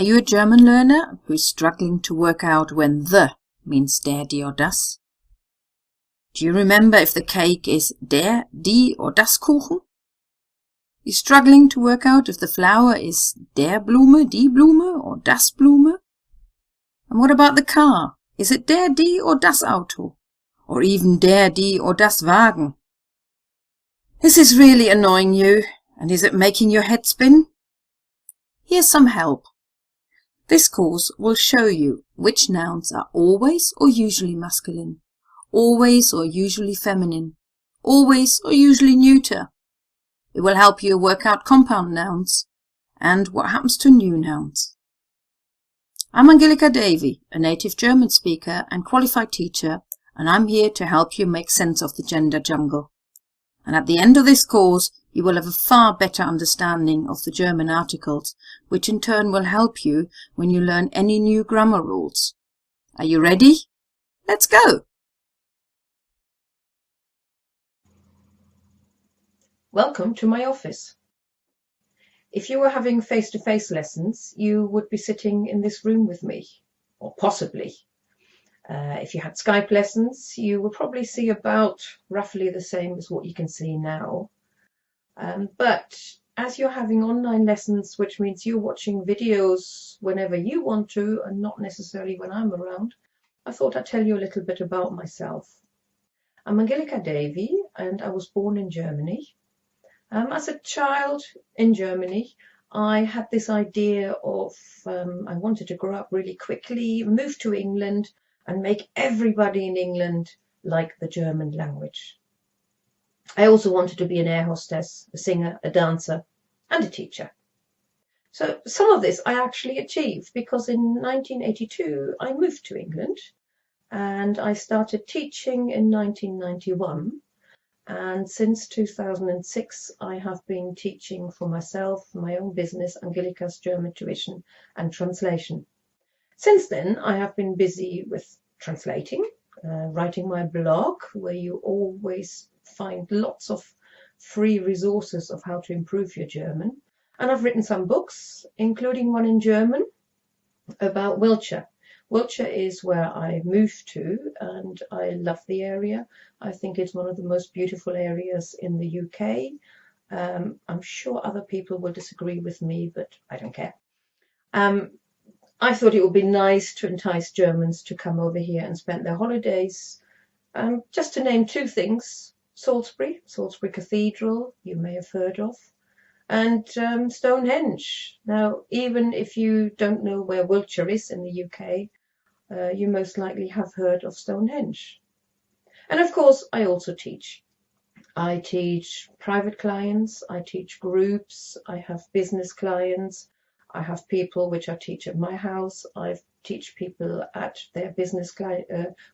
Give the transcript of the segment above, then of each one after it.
Are you a German learner who's struggling to work out when the means der, die or das? Do you remember if the cake is der, die or das Kuchen? You're struggling to work out if the flower is der Blume, die Blume or das Blume? And what about the car? Is it der, die or das Auto? Or even der, die or das Wagen? Is this really annoying you? And is it making your head spin? Here's some help. This course will show you which nouns are always or usually masculine, always or usually feminine, always or usually neuter. It will help you work out compound nouns and what happens to new nouns. I'm Angelika Davy, a native German speaker and qualified teacher, and I'm here to help you make sense of the gender jungle. And at the end of this course, you will have a far better understanding of the German articles, which in turn will help you when you learn any new grammar rules. Are you ready? Let's go! Welcome to my office. If you were having face-to-face lessons, you would be sitting in this room with me, or possibly. If you had Skype lessons, you would probably see about roughly the same as what you can see now. But as you're having online lessons, which means you're watching videos whenever you want to and not necessarily when I'm around, I thought I'd tell you a little bit about myself. I'm Angelika Davy and I was born in Germany. As a child in Germany, I had this idea of I wanted to grow up really quickly, move to England and make everybody in England like the German language. I also wanted to be an air hostess, a singer, a dancer, and a teacher. So some of this I actually achieved because in 1982 I moved to England and I started teaching in 1991. And since 2006 I have been teaching for myself, my own business, Angelika's German Tuition and Translation. Since then I have been busy with translating, writing my blog where you always find lots of free resources of how to improve your German. And I've written some books, including one in German about Wiltshire. Wiltshire is where I moved to and I love the area. I think it's one of the most beautiful areas in the UK. I'm sure other people will disagree with me, but I don't care. I thought it would be nice to entice Germans to come over here and spend their holidays. Just to name two things, Salisbury Cathedral, you may have heard of, and Stonehenge. Now, even if you don't know where Wiltshire is in the UK, you most likely have heard of Stonehenge. And of course, I also teach. I teach private clients, I teach groups, I have business clients, I have people which I teach at my house, I teach people at their business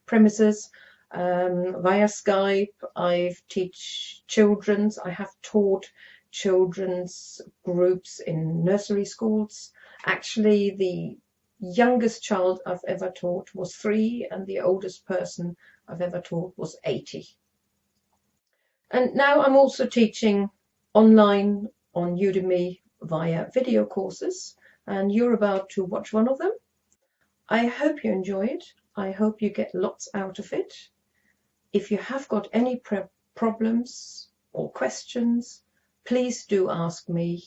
premises via Skype, I teach children's, I have taught children's groups in nursery schools. Actually, the youngest child I've ever taught was 3 and the oldest person I've ever taught was 80. And now I'm also teaching online on Udemy via video courses, and you're about to watch one of them. I hope you enjoy it. I hope you get lots out of it. If you have got any problems or questions, please do ask me.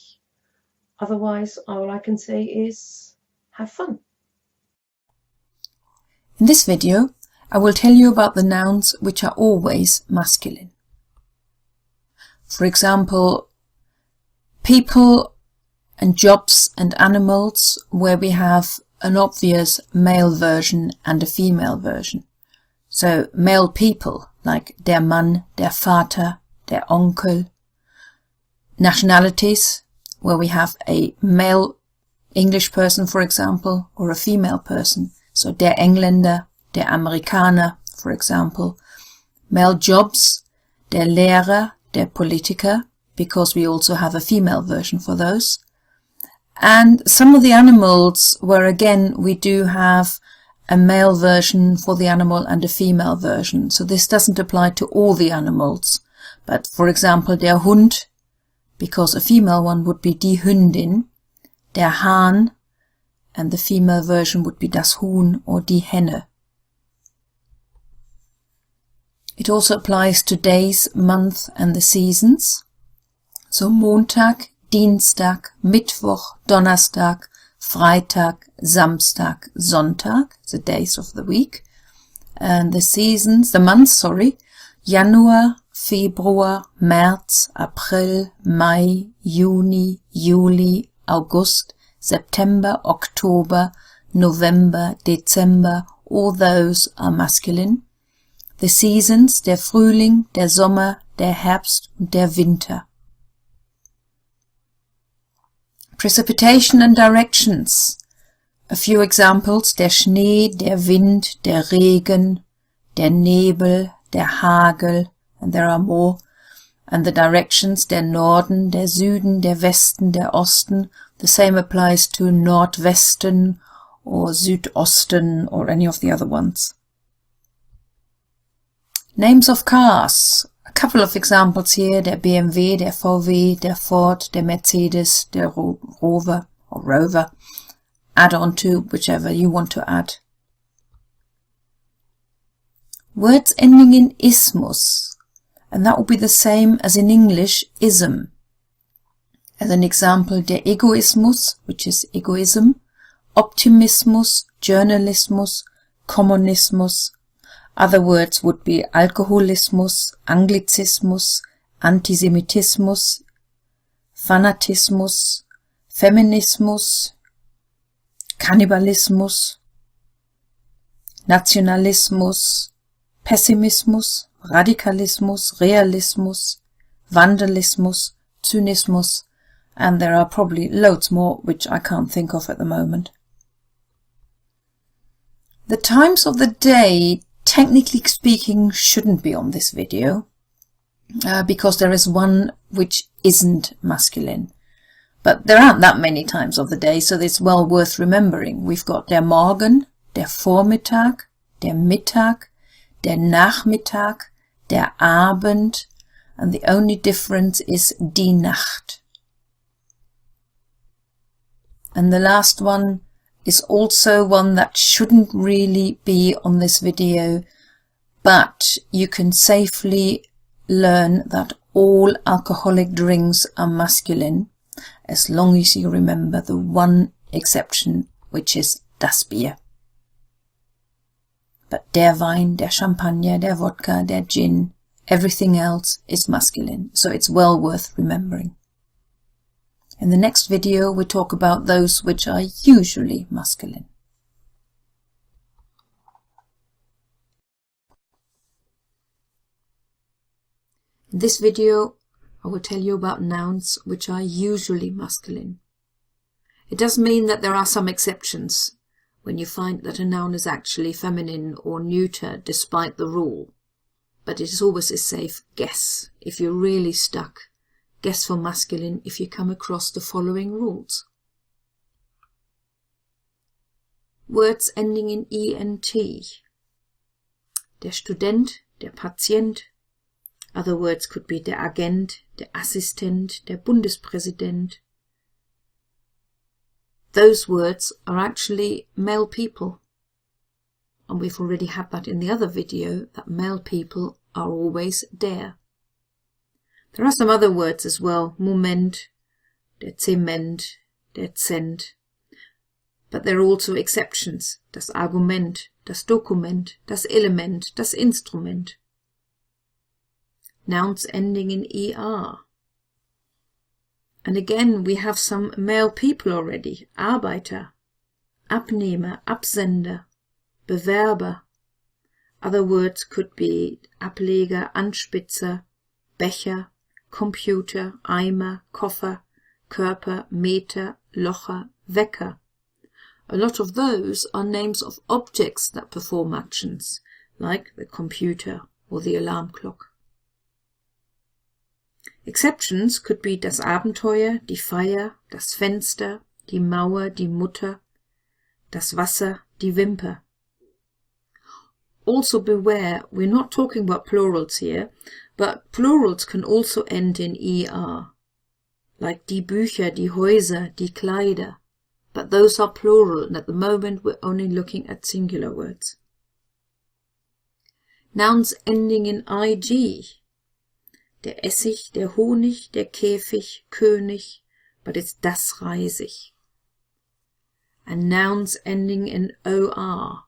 Otherwise, all I can say is have fun. In this video, I will tell you about the nouns which are always masculine. For example, people and jobs and animals where we have an obvious male version and a female version. So male people like der Mann, der Vater, der Onkel. Nationalities where we have a male English person, for example, or a female person. So der Engländer, der Amerikaner, for example. Male jobs, der Lehrer, der Politiker, because we also have a female version for those. And some of the animals where again we do have a male version for the animal and a female version. So this doesn't apply to all the animals. But for example, der Hund, because a female one would be die Hündin. Der Hahn, and the female version would be das Huhn or die Henne. It also applies to days, month and the seasons. So Montag, Dienstag, Mittwoch, Donnerstag, Freitag, Samstag, Sonntag, the days of the week. And the seasons, the months, Januar, Februar, März, April, Mai, Juni, Juli, August, September, October, November, Dezember, all those are masculine. The seasons, der Frühling, der Sommer, der Herbst und der Winter. Precipitation and directions. A few examples, der Schnee, der Wind, der Regen, der Nebel, der Hagel, and there are more. And the directions, der Norden, der Süden, der Westen, der Osten. The same applies to Nordwesten or Südosten or any of the other ones. Names of cars. A couple of examples here, der BMW, der VW, der Ford, der Mercedes, der Rover or Rover. Add on to whichever you want to add. Words ending in ismus, and that will be the same as in English, ism. As an example, der Egoismus, which is egoism, Optimismus, Journalismus, Kommunismus. Other words would be Alkoholismus, Anglizismus, Antisemitismus, Fanatismus, Feminismus, Kannibalismus, Nationalismus, Pessimismus, Radikalismus, Realismus, Vandalismus, Zynismus, and there are probably loads more which I can't think of at the moment. The times of the day, technically speaking, shouldn't be on this video because there is one which isn't masculine. But there aren't that many times of the day, so it's well worth remembering. We've got der Morgen, der Vormittag, der Mittag, der Nachmittag, der Abend, and the only difference is die Nacht. And the last one is also one that shouldn't really be on this video, but you can safely learn that all alcoholic drinks are masculine, as long as you remember the one exception, which is das Bier. But der Wein, der Champagner, der Vodka, der Gin, everything else is masculine, so it's well worth remembering. In the next video we talk about those which are usually masculine. In this video I will tell you about nouns which are usually masculine. It does mean that there are some exceptions when you find that a noun is actually feminine or neuter despite the rule. But it is always a safe guess. If you're really stuck, guess for masculine if you come across the following rules. Words ending in ent. Der Student, der Patient. Other words could be der Agent, der Assistent, der Bundespräsident. Those words are actually male people. And we've already had that in the other video, that male people are always der. There are some other words as well, Moment, der Zement, der Cent. But there are also exceptions, das Argument, das Dokument, das Element, das Instrument. Nouns ending in er. And again we have some male people already, Arbeiter, Abnehmer, Absender, Bewerber. Other words could be Ableger, Anspitzer, Becher, Computer, Eimer, Koffer, Körper, Meter, Locher, Wecker. A lot of those are names of objects that perform actions, like the computer or the alarm clock. Exceptions could be das Abenteuer, die Feier, das Fenster, die Mauer, die Mutter, das Wasser, die Wimper. Also beware, we're not talking about plurals here, but plurals can also end in er, like die Bücher, die Häuser, die Kleider, but those are plural, and at the moment we're only looking at singular words. Nouns ending in ig. Der Essig, der Honig, der Käfig, König, but it's das Reisig. And nouns ending in or.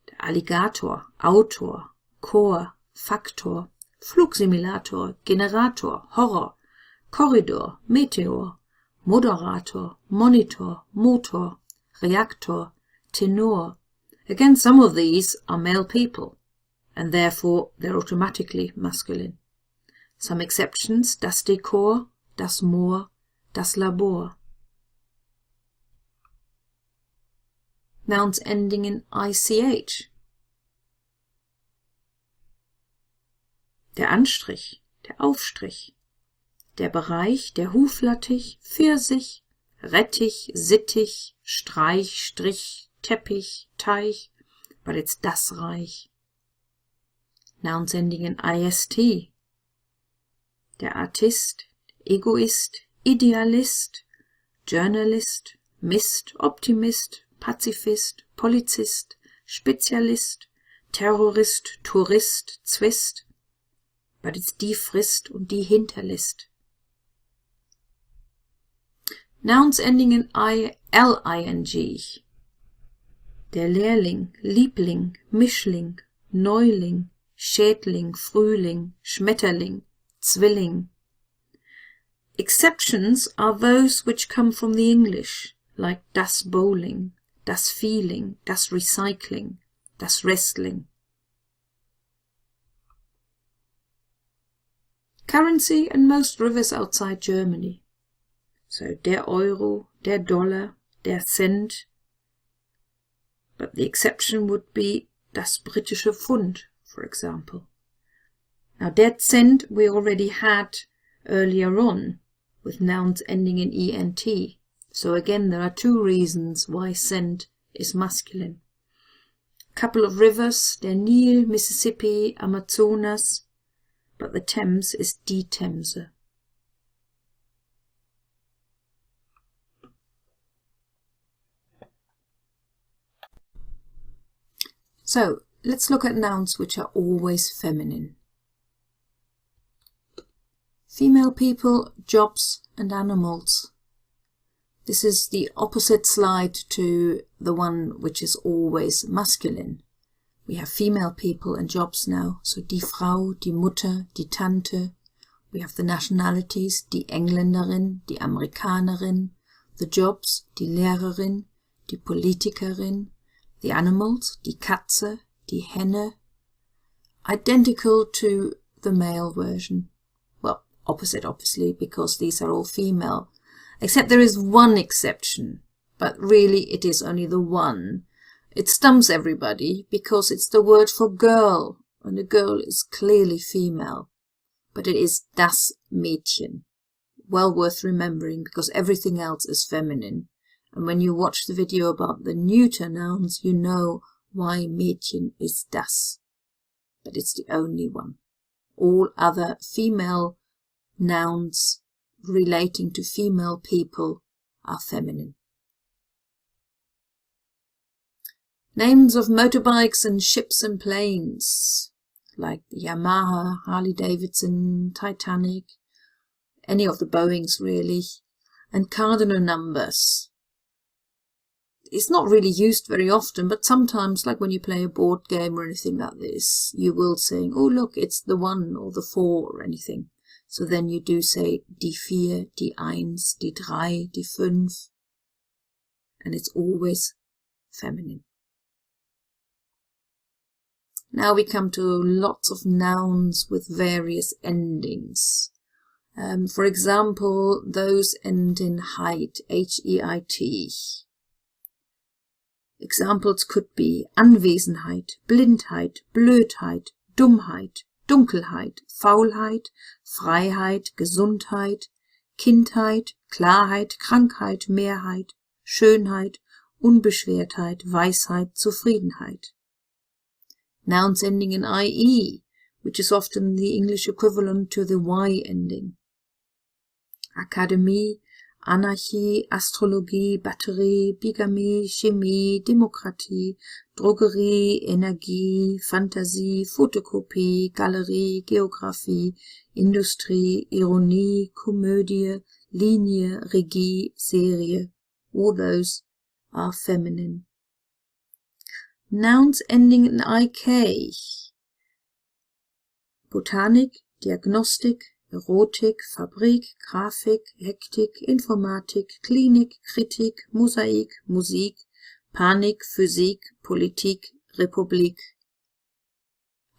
Der Alligator, Autor, Chor, Faktor, Flugsimulator, Generator, Horror, Korridor, Meteor, Moderator, Monitor, Motor, Reaktor, Tenor. Again, some of these are male people, and therefore they're automatically masculine. Some exceptions: das Dekor, das Moor, das Labor. Nouns ending in ich. Der Anstrich, der Aufstrich, der Bereich, der Huflattich, Pfirsich, Rettich, Sittich, Streich, Strich, Teppich, Teich, but it's das Reich. Nouns ending in ist. Der Artist, Egoist, Idealist, Journalist, Mist, Optimist, Pazifist, Polizist, Spezialist, Terrorist, Tourist, Zwist, but it's die Frist und die Hinterlist. Nouns ending in ling. Der Lehrling, Liebling, Mischling, Neuling, Schädling, Frühling, Schmetterling, Zwilling. Exceptions are those which come from the English, like das Bowling, das Feeling, das Recycling, das Wrestling. Currency and most rivers outside Germany. So der Euro, der Dollar, der Cent. But the exception would be das britische Pfund, for example. Now der Cent we already had earlier on, with nouns ending in ent. So again there are two reasons why cent is masculine. Couple of rivers, der Nil, Mississippi, Amazonas, but the Thames is die Themse. So let's look at nouns which are always feminine. Female people, jobs and animals. This is the opposite slide to the one which is always masculine. We have female people and jobs now, so die Frau, die Mutter, die Tante. We have the nationalities, die Engländerin, die Amerikanerin, the jobs, die Lehrerin, die Politikerin, the animals, die Katze, die Henne. Identical to the male version. Well, opposite obviously, because these are all female. Except there is one exception, but really it is only the one. It stumps everybody because it's the word for girl, and a girl is clearly female. But it is das Mädchen. Well worth remembering because everything else is feminine. And when you watch the video about the neuter nouns, you know why Mädchen is das. But it's the only one. All other female nouns relating to female people are feminine. Names of motorbikes and ships and planes, like Yamaha, Harley-Davidson, Titanic, any of the Boeings really, and cardinal numbers. It's not really used very often, but sometimes, like when you play a board game or anything like this, you will say, oh look, it's the 1 or the 4 or anything. So then you do say die 4, die 1, die 3, die 5, and it's always feminine. Now we come to lots of nouns with various endings. For example, those end in heit, H-E-I-T. Examples could be Anwesenheit, Blindheit, Blödheit, Dummheit, Dunkelheit, Faulheit, Freiheit, Gesundheit, Kindheit, Klarheit, Krankheit, Mehrheit, Schönheit, Unbeschwertheit, Weisheit, Zufriedenheit. Nouns ending in IE, which is often the English equivalent to the Y ending. Akademie, Anarchie, Astrologie, Batterie, Bigamie, Chemie, Demokratie, Drogerie, Energie, Fantasie, Fotokopie, Galerie, Geographie, Industrie, Ironie, Komödie, Linie, Regie, Serie. All those are feminine. Nouns ending in IK. Botanik, Diagnostik, Erotik, Fabrik, Grafik, Hektik, Informatik, Klinik, Kritik, Mosaik, Musik, Panik, Physik, Politik, Republik.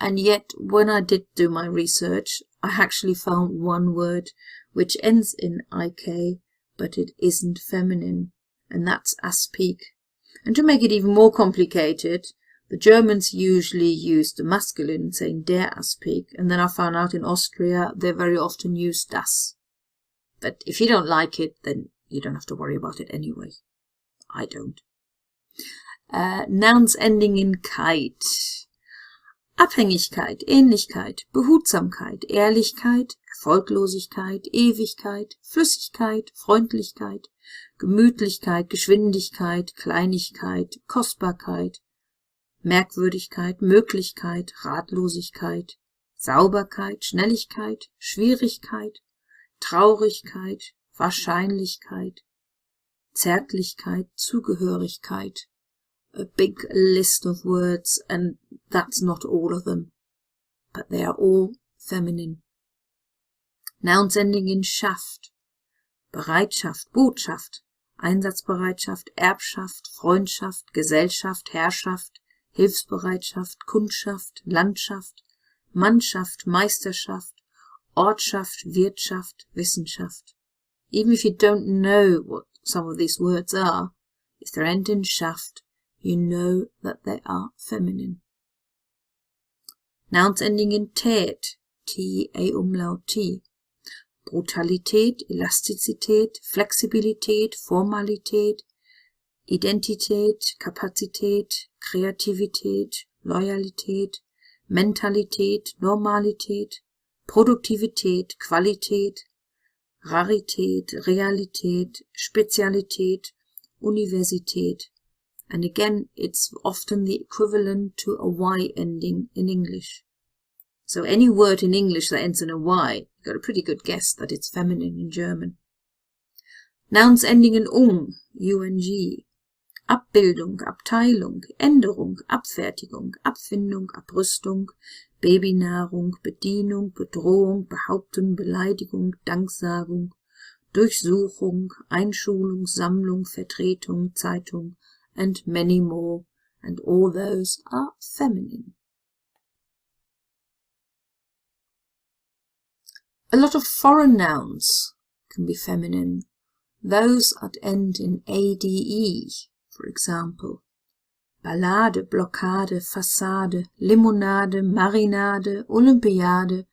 And yet, when I did do my research, I actually found one word which ends in IK, but it isn't feminine, and that's aspik. And to make it even more complicated, the Germans usually use the masculine, saying der aspik, and then I found out in Austria they very often use das. But if you don't like it, then you don't have to worry about it anyway. I don't. Nouns ending in keit. Abhängigkeit, Ähnlichkeit, Behutsamkeit, Ehrlichkeit, Erfolglosigkeit, Ewigkeit, Flüssigkeit, Freundlichkeit, Gemütlichkeit, Geschwindigkeit, Kleinigkeit, Kostbarkeit, Merkwürdigkeit, Möglichkeit, Ratlosigkeit, Sauberkeit, Schnelligkeit, Schwierigkeit, Traurigkeit, Wahrscheinlichkeit, Zärtlichkeit, Zugehörigkeit. A big list of words, and that's not all of them, but they are all feminine. Nouns ending in Schaft. Bereitschaft, Botschaft, Einsatzbereitschaft, Erbschaft, Freundschaft, Gesellschaft, Herrschaft, Hilfsbereitschaft, Kundschaft, Landschaft, Mannschaft, Meisterschaft, Ortschaft, Wirtschaft, Wissenschaft. Even if you don't know what some of these words are, if they end in Schaft, you know that they are feminine. Nouns ending in tät, T-A umlaut T. Brutalität, Elastizität, Flexibilität, Formalität, Identität, Kapazität, Kreativität, Loyalität, Mentalität, Normalität, Produktivität, Qualität, Rarität, Realität, Spezialität, Universität. And again, it's often the equivalent to a Y ending in English. So any word in English that ends in a Y, you've got a pretty good guess that it's feminine in German. Nouns ending in ung, Abbildung, Abteilung, Änderung, Abfertigung, Abfindung, Abrüstung, Babynahrung, Bedienung, Bedrohung, Behaupten, Beleidigung, Danksagung, Durchsuchung, Einschulung, Sammlung, Vertretung, Zeitung, and many more, and all those are feminine. A lot of foreign nouns can be feminine. Those that end in ade, for example. Ballade, Blockade, Fassade, Limonade, Marinade, Olympiade,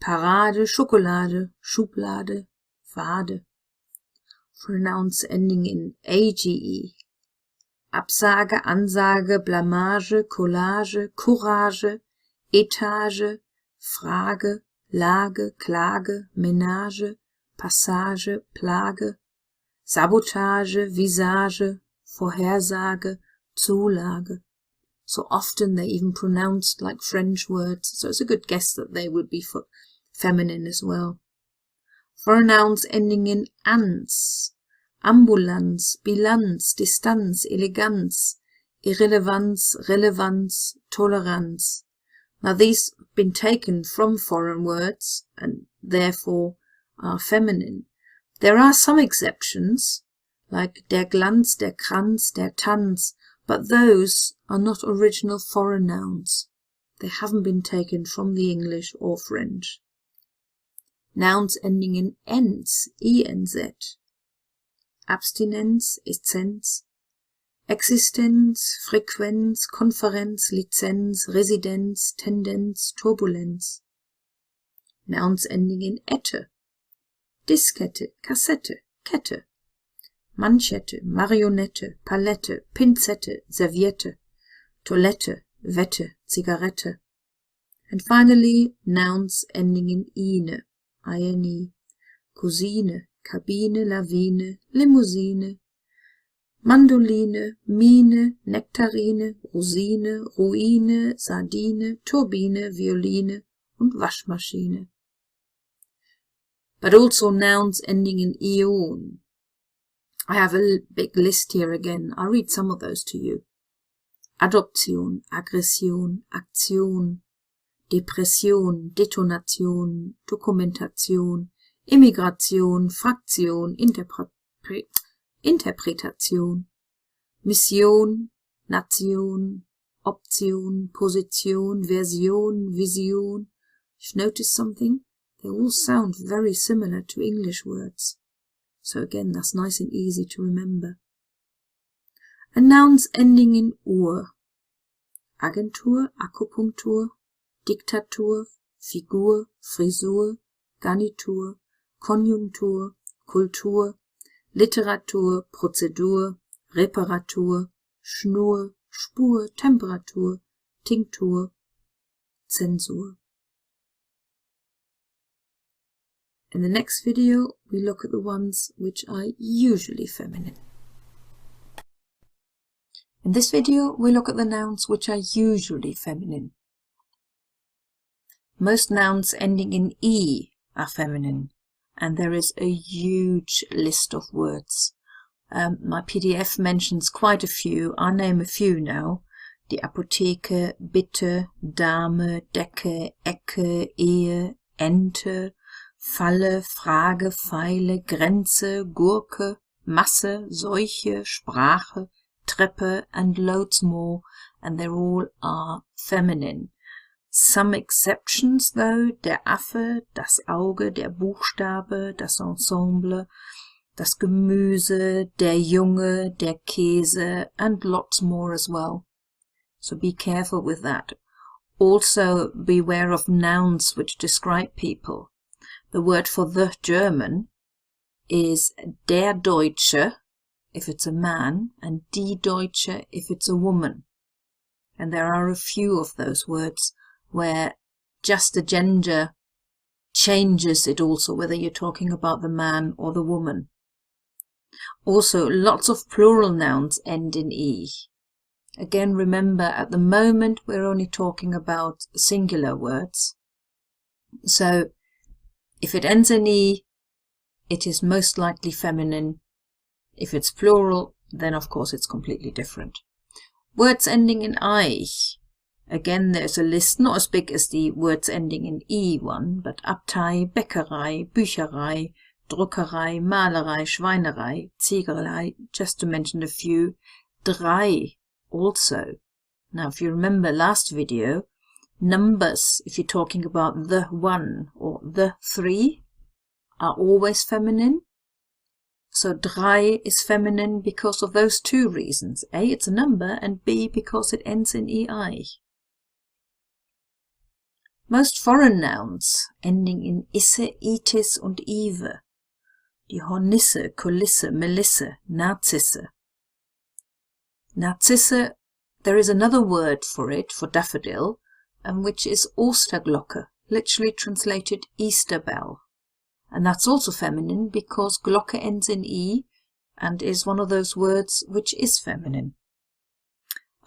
Parade, Schokolade, Schublade, Wade. For nouns ending in age, Absage, Ansage, Blamage, Collage, Courage, Etage, Frage, Lage, Klage, Menage, Passage, Plage, Sabotage, Visage, Vorhersage, Zulage. So often they're even pronounced like French words, so it's a good guess that they would be for feminine as well. For nouns ending in ans, Ambulanz, Bilanz, Distanz, Eleganz, Irrelevanz, Relevanz, Toleranz. Now these have been taken from foreign words and therefore are feminine. There are some exceptions, like der Glanz, der Kranz, der Tanz, but those are not original foreign nouns. They haven't been taken from the English or French. Nouns ending in enz, enz. Abstinenz, Essenz, Existenz, Frequenz, Konferenz, Lizenz, Residenz, Tendenz, Turbulenz. Nouns ending in ette. Diskette, Kassette, Kette. Manschette, Marionette, Palette, Pinzette, Serviette, Toilette, Wette, Zigarette. And finally, nouns ending in ine, ine. Cousine, Kabine, Lawine, Limousine, Mandoline, Mine, Nektarine, Rosine, Ruine, Sardine, Turbine, Violine und Waschmaschine. But also nouns ending in ion. I have a big list here again. I'll read some of those to you. Adoption, Aggression, Aktion, Depression, Detonation, Dokumentation, Immigration, Fraktion, Interpretation, Mission, Nation, Option, Position, Version, Vision. You've noticed something? They all sound very similar to English words. So again, that's nice and easy to remember. And nouns ending in ur. Agentur, Akupunktur, Diktatur, Figur, Frisur, Garnitur, Konjunktur, Kultur, Literatur, Prozedur, Reparatur, Schnur, Spur, Temperatur, Tinktur, Zensur. In the next video, we look at the ones which are usually feminine. In this video, we look at the nouns which are usually feminine. Most nouns ending in E are feminine, and there is a huge list of words. My PDF mentions quite a few. I'll name a few now. Die Apotheke, Bitte, Dame, Decke, Ecke, Ehe, Ente, Falle, Frage, Pfeile, Grenze, Gurke, Masse, Seuche, Sprache, Treppe, and loads more, and they all are feminine. Some exceptions though: der Affe, das Auge, der Buchstabe, das Ensemble, das Gemüse, der Junge, der Käse, and lots more as well. So be careful with that. Also beware of nouns which describe people. The word for the German is der Deutsche if it's a man, and die Deutsche if it's a woman. And there are a few of those words where just the gender changes it also, whether you're talking about the man or the woman. Also, lots of plural nouns end in E. Again, remember, at the moment we're only talking about singular words. So if it ends in E, it is most likely feminine. If it's plural, then of course it's completely different. Words ending in I. Again, there's a list not as big as the words ending in E one, but Abtei, Bäckerei, Bücherei, Druckerei, Malerei, Schweinerei, Ziegerei, just to mention a few. Drei also. Now, if you remember last video, numbers, if you're talking about the one or the three, are always feminine. So drei is feminine because of those two reasons. A, it's a number, and B, because it ends in EI. Most foreign nouns ending in isse, itis und ive. Die Hornisse, Kulisse, Melisse, Narzisse. Narzisse, there is another word for it, for daffodil, which is Osterglocke, literally translated Easter bell. And that's also feminine because Glocke ends in E and is one of those words which is feminine.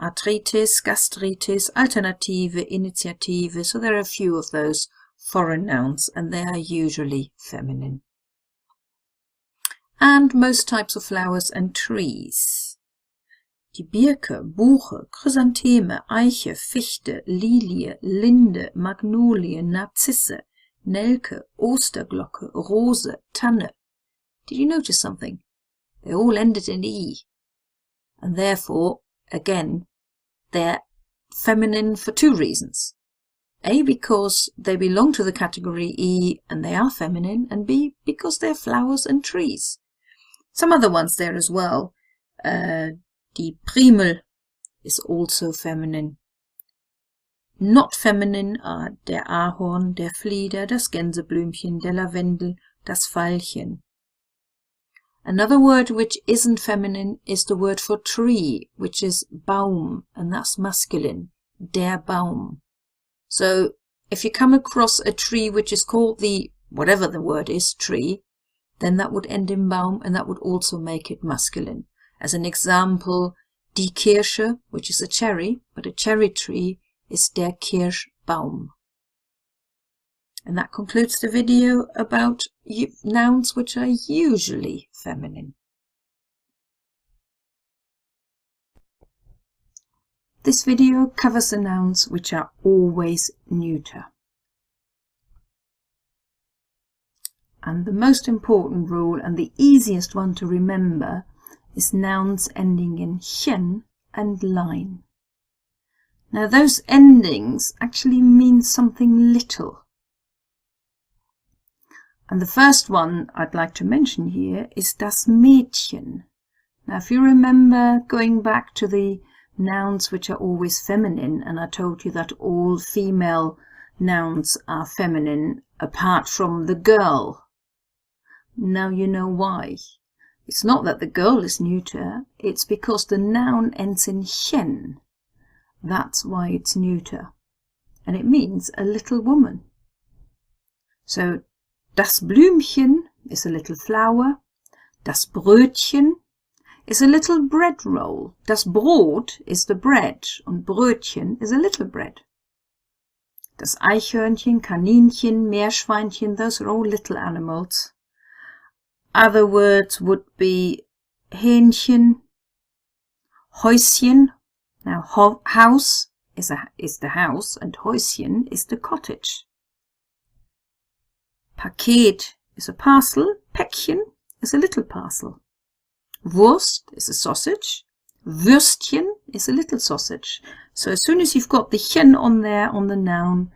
Arthritis, gastritis, Alternative, Initiative, so there are a few of those foreign nouns and they are usually feminine. And most types of flowers and trees. Die Birke, Buche, Chrysantheme, Eiche, Fichte, Lilie, Linde, Magnolie, Narzisse, Nelke, Osterglocke, Rose, Tanne. Did you notice something? They all ended in E. And therefore, again, they're feminine for two reasons. A, because they belong to the category E and they are feminine, and B, because they're flowers and trees. Some other ones there as well. Die Primel is also feminine. Not feminine are der Ahorn, der Flieder, das Gänseblümchen, der Lavendel, das Veilchen. Another word which isn't feminine is the word for tree, which is Baum, and that's masculine, der Baum. So if you come across a tree which is called the, whatever the word is, tree, then that would end in Baum, and that would also make it masculine. As an example, die Kirsche, which is a cherry, but a cherry tree is der Kirschbaum. And that concludes the video about nouns which are usually feminine. This video covers the nouns which are always neuter. And the most important rule and the easiest one to remember is nouns ending in chen and line. Now those endings actually mean something little. And the first one I'd like to mention here is das Mädchen. Now if you remember going back to the nouns which are always feminine, and I told you that all female nouns are feminine apart from the girl. Now you know why. It's not that the girl is neuter, it's because the noun ends in chen. That's why it's neuter. And it means a little woman. So das Blümchen is a little flower. Das Brötchen is a little bread roll. Das Brot is the bread, und Brötchen is a little bread. Das Eichhörnchen, Kaninchen, Meerschweinchen, those are all little animals. Other words would be Hähnchen, Häuschen. Now house is the house and Häuschen is the cottage. Paket is a parcel, Päckchen is a little parcel. Wurst is a sausage, Würstchen is a little sausage. So as soon as you've got the chen on there on the noun,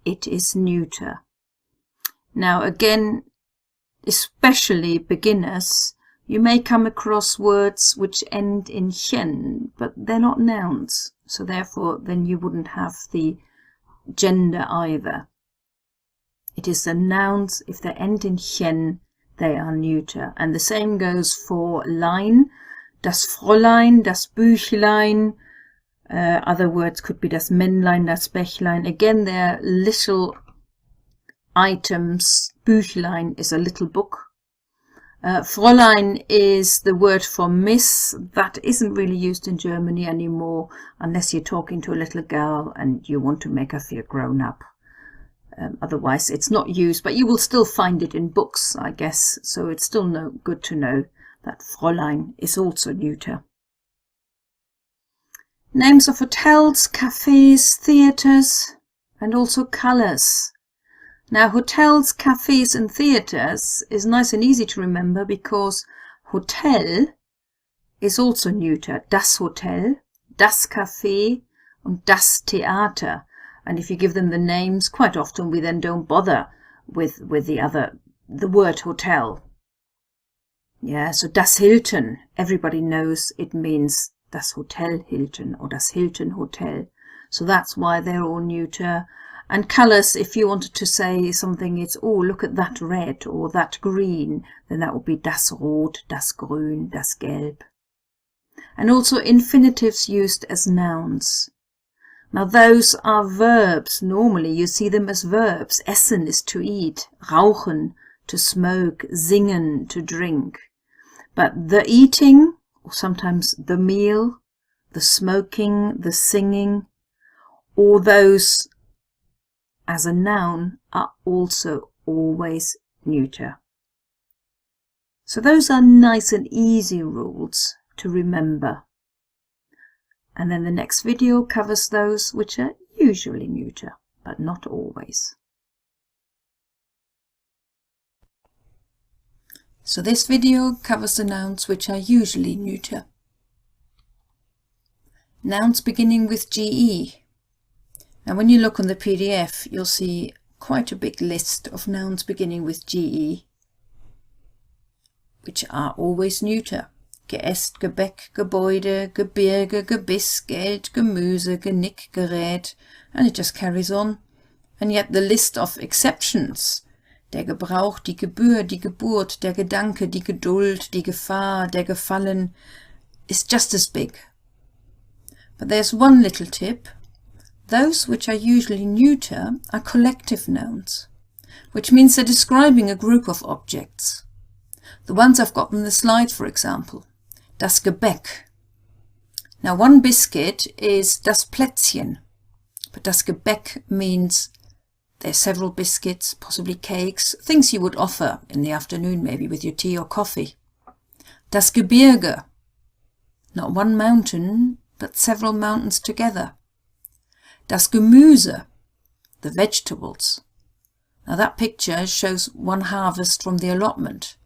it is neuter. Now again, especially beginners, you may come across words which end in chen, but they're not nouns. So therefore, then you wouldn't have the gender either. It is the nouns, if they end in chen, they are neuter. And the same goes for line. Das Fräulein, das Büchlein. Other words could be das Männlein, das Bächlein. Again, they're little items. Büchlein is a little book. Fräulein is the word for miss. That isn't really used in Germany anymore unless you're talking to a little girl and you want to make her feel grown up. Otherwise it's not used, but you will still find it in books, I guess, so it's still good to know that Fräulein is also neuter. Names of hotels, cafes, theatres, and also colours. Now hotels, cafes and theatres is nice and easy to remember because hotel is also neuter. Das Hotel, das Café und das Theater. And if you give them the names, quite often we then don't bother with the word hotel. Yeah, so das Hilton, everybody knows it means das Hotel Hilton or das Hilton Hotel. So that's why they're all neuter. And colours, if you wanted to say something, it's, oh, look at that red or that green, then that would be das Rot, das Grün, das Gelb. And also infinitives used as nouns. Now those are verbs. Normally you see them as verbs. Essen is to eat, rauchen, to smoke, singen, to drink. But the eating, or sometimes the meal, the smoking, the singing, all those as a noun are also always neuter. So those are nice and easy rules to remember. And then the next video covers those which are usually neuter, but not always. So this video covers the nouns which are usually neuter. Nouns beginning with GE. Now when you look on the PDF, you'll see quite a big list of nouns beginning with GE, which are always neuter. Geäst, Gebäck, Gebäude, Gebirge, Gebiss, Geld, Gemüse, Genick, Gerät, and it just carries on. And yet the list of exceptions, der Gebrauch, die Gebühr, die Geburt, der Gedanke, die Geduld, die Gefahr, der Gefallen, is just as big. But there's one little tip. Those which are usually neuter are collective nouns, which means they're describing a group of objects. The ones I've got in the slide, for example. Das Gebäck. Now, one biscuit is das Plätzchen, but das Gebäck means there's several biscuits, possibly cakes, things you would offer in the afternoon, maybe with your tea or coffee. Das Gebirge. Not one mountain, but several mountains together. Das Gemüse. The vegetables. Now that picture shows one harvest from the allotment.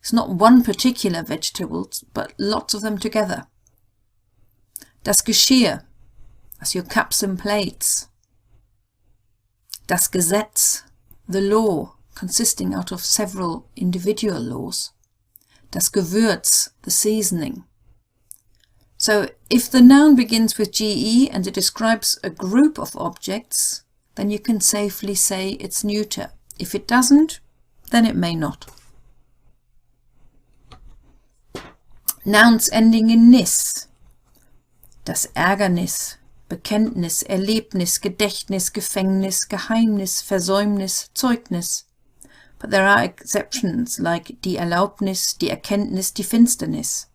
It's not one particular vegetable, but lots of them together. Das Geschirr. That's your cups and plates. Das Gesetz, the law, consisting out of several individual laws. Das Gewürz, the seasoning. So if the noun begins with GE and it describes a group of objects, then you can safely say it's neuter. If it doesn't, then it may not. Nouns ending in nis. Das Ärgernis, Bekenntnis, Erlebnis, Gedächtnis, Gefängnis, Geheimnis, Versäumnis, Zeugnis. But there are exceptions like die Erlaubnis, die Erkenntnis, die Finsternis.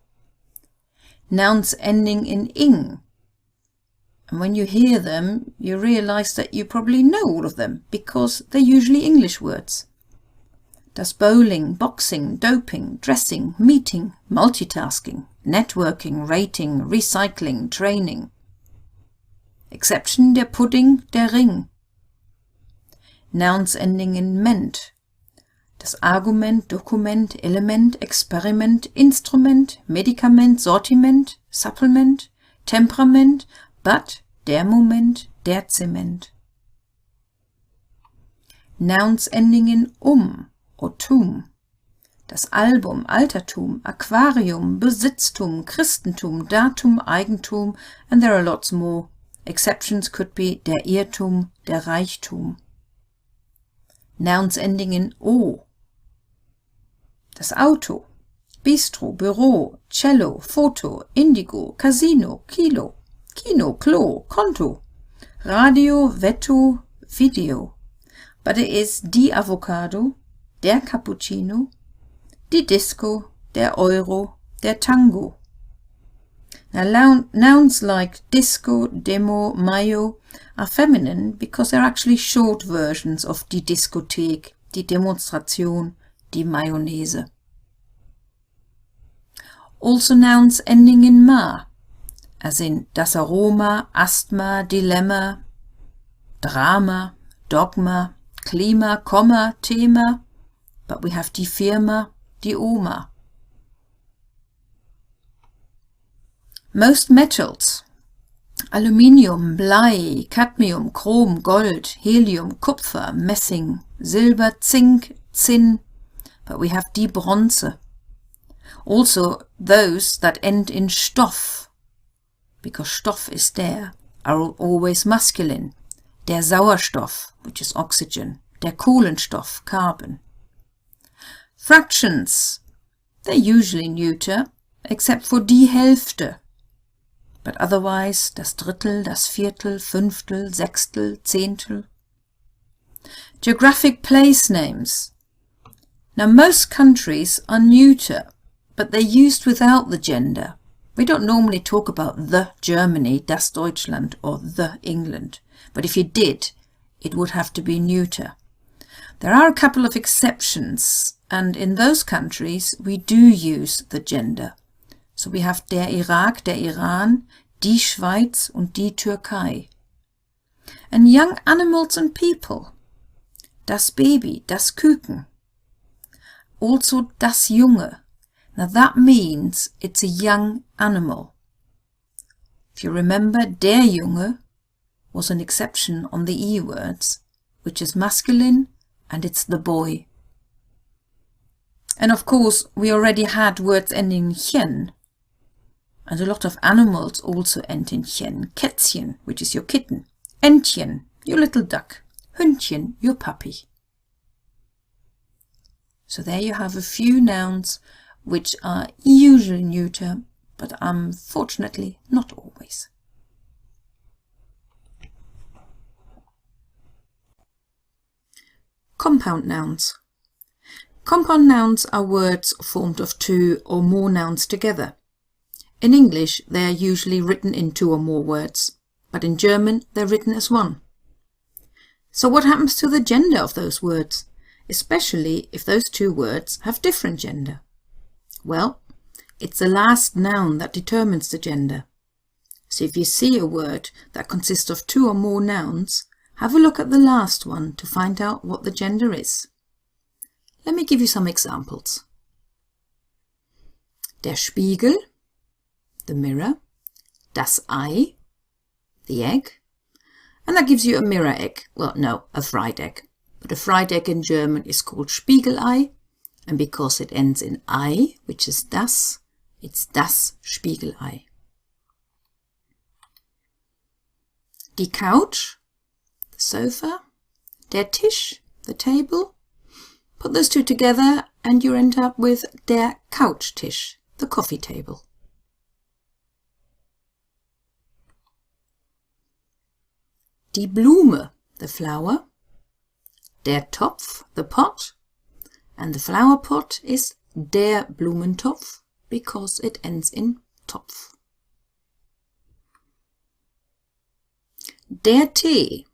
Nouns ending in ing. And when you hear them, you realize that you probably know all of them because they're usually English words. Das Bowling, Boxing, Doping, Dressing, Meeting, Multitasking, Networking, Rating, Recycling, Training. Exception der Pudding, der Ring. Nouns ending in ment. Das Argument, Dokument, Element, Experiment, Instrument, Medikament, Sortiment, Supplement, Temperament, but, der Moment, der Zement. Nouns ending in or tum. Das Album, Altertum, Aquarium, Besitztum, Christentum, Datum, Eigentum, and there are lots more. Exceptions could be der Irrtum, der Reichtum. Nouns ending in o. Das Auto, Bistro, Büro, Cello, Foto, Indigo, Casino, Kilo, Kino, Klo, Konto, Radio, Vetto, Video. But it is die Avocado, der Cappuccino, die Disco, der Euro, der Tango. Now nouns like disco, demo, mayo are feminine because they're actually short versions of die Diskothek, die Demonstration, die Mayonnaise. Also nouns ending in ma, as in das Aroma, Asthma, Dilemma, Drama, Dogma, Klima, Komma, Thema, but we have die Firma, die Oma. Most metals, Aluminium, Blei, Cadmium, Chrom, Gold, Helium, Kupfer, Messing, Silber, Zink, Zinn, but we have die Bronze. Also those that end in Stoff, because Stoff is der, are always masculine. Der Sauerstoff, which is oxygen, der Kohlenstoff, carbon. Fractions, they're usually neuter, except for die Hälfte. But otherwise, das Drittel, das Viertel, Fünftel, Sechstel, Zehntel. Geographic place names. Now most countries are neuter, but they're used without the gender. We don't normally talk about the Germany, das Deutschland, or the England. But if you did, it would have to be neuter. There are a couple of exceptions, and in those countries we do use the gender. So we have der Irak, der Iran, die Schweiz und die Türkei. And young animals and people. Das Baby, das Küken. Also das Junge. Now that means it's a young animal. If you remember, der Junge was an exception on the E words, which is masculine, and it's the boy. And of course, we already had words ending in chen, and a lot of animals also end in chen. Kätzchen, which is your kitten. Entchen, your little duck. Hündchen, your puppy. So there you have a few nouns which are usually neuter, but unfortunately not always. Compound nouns. Compound nouns are words formed of two or more nouns together. In English, they are usually written in two or more words, but in German, they're written as one. So what happens to the gender of those words, especially if those two words have different gender? Well, it's the last noun that determines the gender. So if you see a word that consists of two or more nouns, have a look at the last one to find out what the gender is. Let me give you some examples. Der Spiegel, the mirror, das Ei, the egg, and that gives you a mirror egg. Well, no, a fried egg. But a fried egg in German is called Spiegelei, and because it ends in Ei, which is das, it's das Spiegelei. Die Couch, the sofa, der Tisch, the table. Put those two together and you end up with der Couchtisch, the coffee table. Die Blume, the flower, der Topf, the pot, and the flower pot is der Blumentopf because it ends in Topf. Der Tee.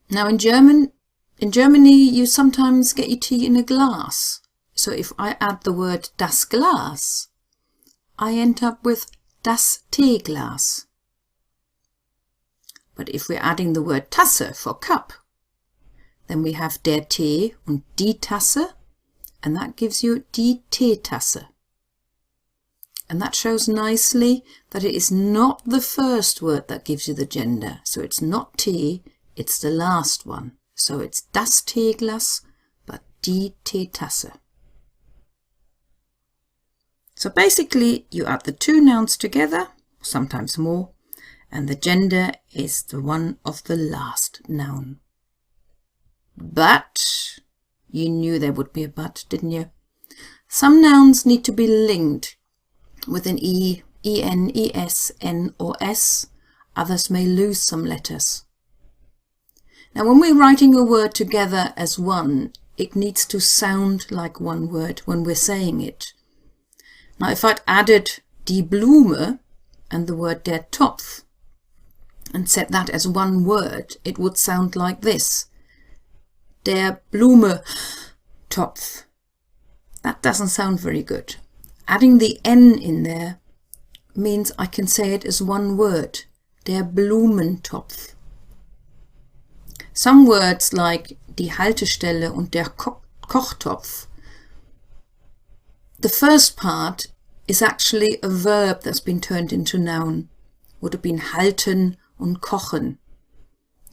Now in Germany you sometimes get your tea in a glass. So if I add the word das Glas, I end up with das Teeglas. But if we're adding the word Tasse for cup, then we have der Tee und die Tasse, and that gives you die Teetasse. And that shows nicely that it is not the first word that gives you the gender. So it's not tea, it's the last one. So it's das Teeglas, but die Teetasse. So basically you add the two nouns together, sometimes more, and the gender is the one of the last noun. But, you knew there would be a but, didn't you? Some nouns need to be linked with an E, EN, ES, N or S. Others may lose some letters. Now when we're writing a word together as one, it needs to sound like one word when we're saying it. Now if I'd added die Blume and the word der Topf and set that as one word, it would sound like this. Der Blumentopf. That doesn't sound very good. Adding the N in there means I can say it as one word. Der Blumentopf. Some words like die Haltestelle und der Kochtopf. The first part is actually a verb that's been turned into noun. Would have been halten und kochen.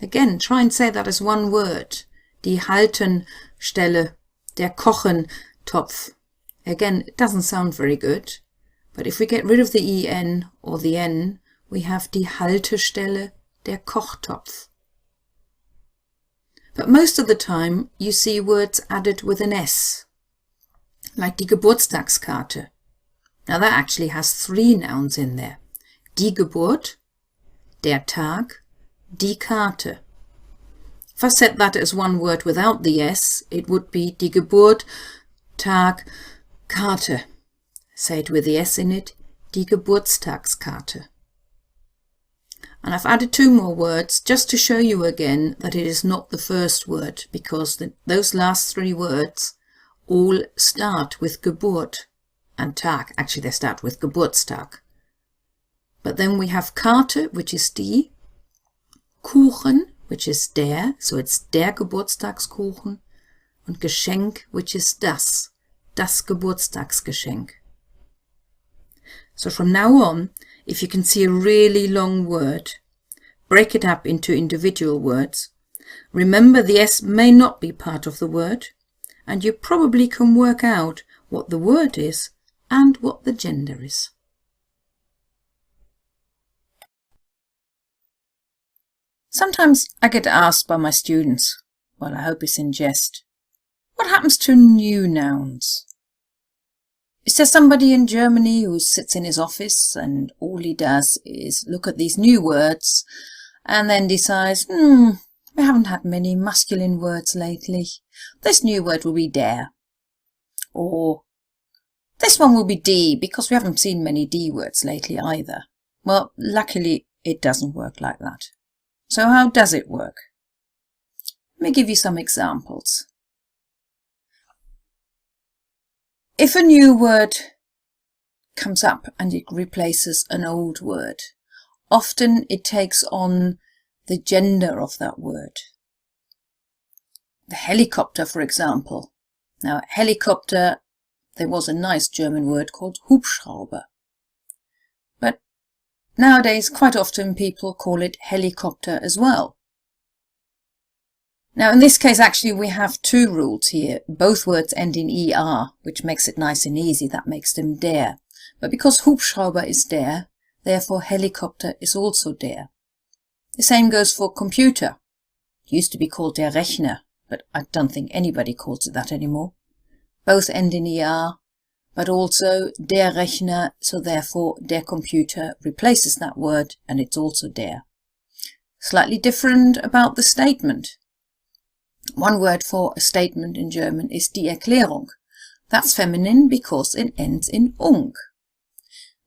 Again, try and say that as one word. Die Haltenstelle, der Kochentopf. Again, it doesn't sound very good, but if we get rid of the EN or the N, we have die Haltestelle, der Kochtopf. But most of the time you see words added with an S, like die Geburtstagskarte. Now that actually has three nouns in there. Die Geburt, der Tag, die Karte. If I set that as one word without the S, it would be die Geburt, Tag, Karte. Say it with the S in it, die Geburtstagskarte. And I've added two more words just to show you again that it is not the first word, because those last three words all start with Geburt and Tag. Actually, they start with Geburtstag. But then we have Karte, which is die, Kuchen, which is der, so it's der Geburtstagskuchen, und Geschenk, which is das Geburtstagsgeschenk. So from now on, if you can see a really long word, break it up into individual words. Remember the S may not be part of the word, and you probably can work out what the word is and what the gender is. Sometimes I get asked by my students, well, I hope it's in jest, what happens to new nouns? Is there somebody in Germany who sits in his office and all he does is look at these new words and then decides, We haven't had many masculine words lately. This new word will be der. Or this one will be D, because we haven't seen many D words lately either. Well, luckily it doesn't work like that. So how does it work? Let me give you some examples. If a new word comes up and it replaces an old word, often it takes on the gender of that word. The helicopter, for example. Now, helicopter, there was a nice German word called Hubschrauber. But nowadays, quite often people call it helicopter as well. Now, in this case, actually, we have two rules here. Both words end in ER, which makes it nice and easy. That makes them der. But because Hubschrauber is der, therefore helicopter is also der. The same goes for computer. It used to be called der Rechner, but I don't think anybody calls it that anymore. Both end in ER, but also der Rechner, so therefore der computer replaces that word and it's also der. Slightly different about the statement. One word for a statement in German is die Erklärung. That's feminine because it ends in ung.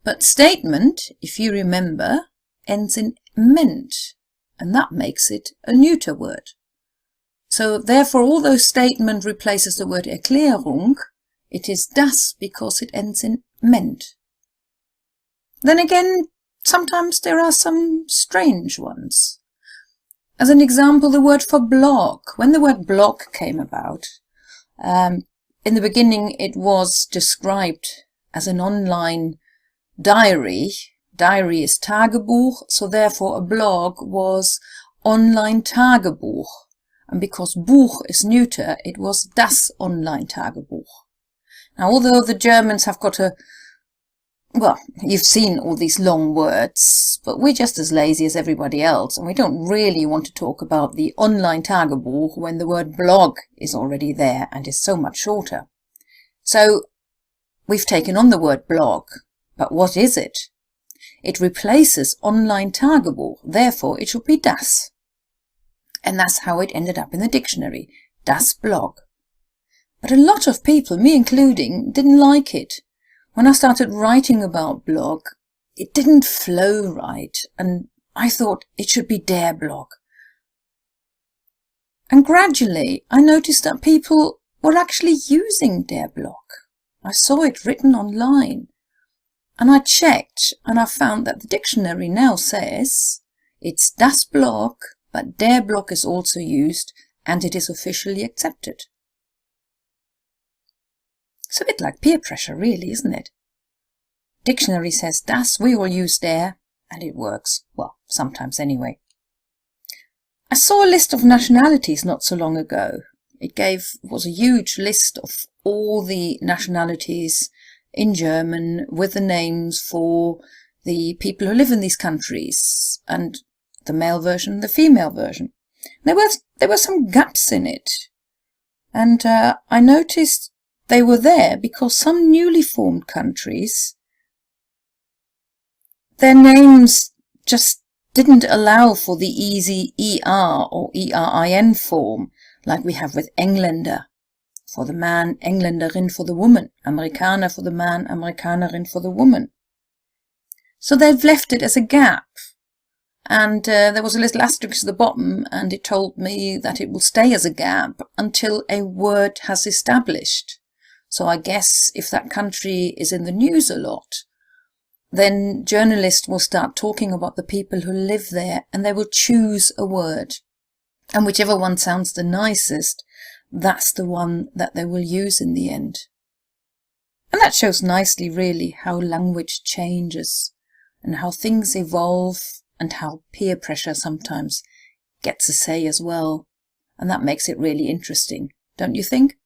But statement, if you remember, ends in ment, and that makes it a neuter word. So therefore, although statement replaces the word Erklärung, it is das because it ends in ment. Then again, sometimes there are some strange ones. As an example, the word for blog. When the word blog came about, in the beginning it was described as an online diary. Diary is Tagebuch, so therefore a blog was online Tagebuch. And because Buch is neuter, it was das Online-Tagebuch. Now, although the Germans have got well, you've seen all these long words, but we're just as lazy as everybody else, and we don't really want to talk about the Online-Tagebuch when the word blog is already there and is so much shorter. So, we've taken on the word blog, but what is it? It replaces Online-Tagebuch, therefore it should be das. And that's how it ended up in the dictionary, das Blog. But a lot of people, me including, didn't like it. When I started writing about blog, it didn't flow right, and I thought it should be der Blog. And gradually I noticed that people were actually using der Blog. I saw it written online. And I checked and I found that the dictionary now says it's das Blog, but der Blog is also used and it is officially accepted. It's a bit like peer pressure really, isn't it? Dictionary says das, we all use der, and it works. Well, sometimes anyway. I saw a list of nationalities not so long ago. It was a huge list of all the nationalities in German with the names for the people who live in these countries, and the male version and the female version. There were some gaps in it, and I noticed they were there because some newly formed countries, their names just didn't allow for the easy ER or ERIN form like we have with Engländer for the man, Engländerin for the woman, Amerikaner for the man, Amerikanerin for the woman. So they've left it as a gap. And there was a little asterisk at the bottom, and it told me that it will stay as a gap until a word has established. So I guess if that country is in the news a lot, then journalists will start talking about the people who live there, and they will choose a word. And whichever one sounds the nicest, that's the one that they will use in the end. And that shows nicely really how language changes and how things evolve and how peer pressure sometimes gets a say as well. And that makes it really interesting, don't you think?